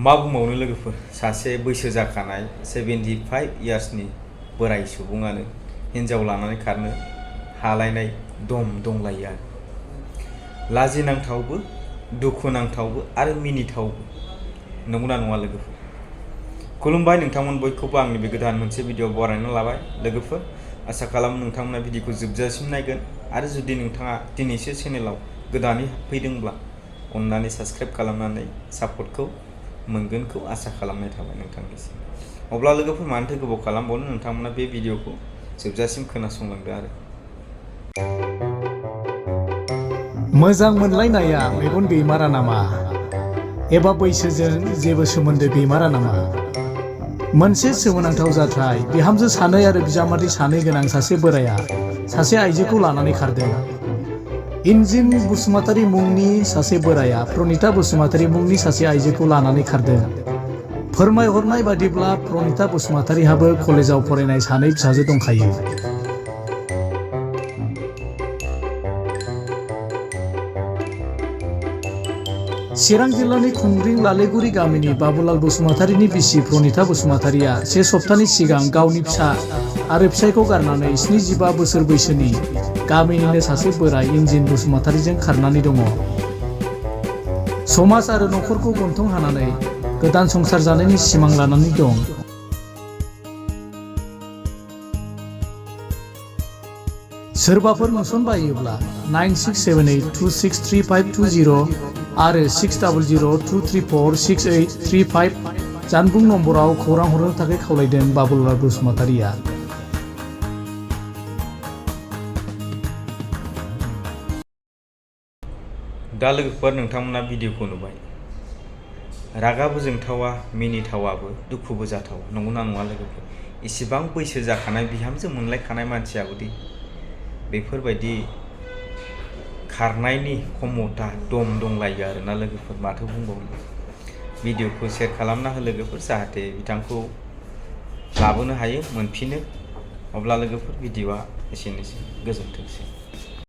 मा बुंबावनो लोगोफोर, सासे बैसो जाखानाय 75 इयार्सनि बोराय सुबुङानो हिनजाव लानानै खारनो हालायनाय दम दंलायो आरो। लाजिनांथावबो, दुखुनांथावबो आरो मिनिथावबो, नंगौना नङा लोगोफोर? खुलुमबाय नोंथांमोन बयखौबो आंनि बे गोदान मोनसे भिडिअ बरायना लाबाय लोगोफोर। आसा खालामो नोंथांमोना भिडिअखौ जोबजासिम नायगोन आरो जुदि नोंथाङा दिनैसो चेनेलाव गोदानै फैदोंब्ला अन्नानै साबस्क्राइब खालामनानै सापर्टखौ मोनगोनखौ आसा खालामनाय थाबाय नोंथांनिसिम। अब्ला लोगोफोर मानोथो गोबाव खालामबावनो, नोंथांमोना बे भिडिअखौ जोबजासिम खोनासंलांदो आरो। मोजां मोनलायनाया मेगन बेमारा नामा? एबा बैसोजों जेबो सोमोन्दो गैमारा नामा? मोनसे सोमोनांथाव जाथाय। बिहामजो सानै आरो बिजामादै सानै गोनां सासे बोराया सासे आइजोखौ लानानै खारदों। इन्जिन बसुमतारी मुंनि सासे बोराया प्रनिता बसुमतारी मुंनि सासे आइजोखौ लानानै खारदों। फोरमायहरनाय बादिब्ला प्रनिता बसुमतारीहाबो कलेजाव फरायनाय सानै फिसाजो दंखायो। चिरां जिल्लानि खुंग्रिं लालेगुरि गामिनि बाबुलाल बसुमतारीनि बिसि प्रनिता बसुमतारीया से सप्तानि सिगां गावनि फिसा आरो फिसायखौ गारनानै 75 बोसोर बैसोनि गामिनिनो सासे बोराय इन्जिन बसुमतारीजों खारनानै दङ। समाज आरो नखरखौ गन्थं हानानै गोदान संसार जानायनि सिमां लानानै दं। सोरबाफोर नुसन बायोब्ला 9678263520 आरो 6002346835 जानबुं नम्बराव खौरां हरनो थाखाय खावलायदों बाबुलाल बसुमतारीया। दा लोगोफोर नोंथांमोना भिडिअखौ नुबाय। रागाबो जोंथावा, मिनिथावाबो, दुखुबो जाथावा, नंगौना नङा लोगोफोर? इसिबां बैसो जाखानाय बिहामजो मोनलायखानाय मानसियाबोदि बेफोरबायदि खारनायनि खमथा दम दंलायो आरोना लोगोफोर, माथो बुंबावनो। भिडिअखौ शेयार खालामना हो लोगोफोर, जाहाथे बिथांखौ लाबोनो हायो, मोनफिनो। अब्ला लोगोफोर भिडिअआ एसेनोसै, गोजोनथोंसै।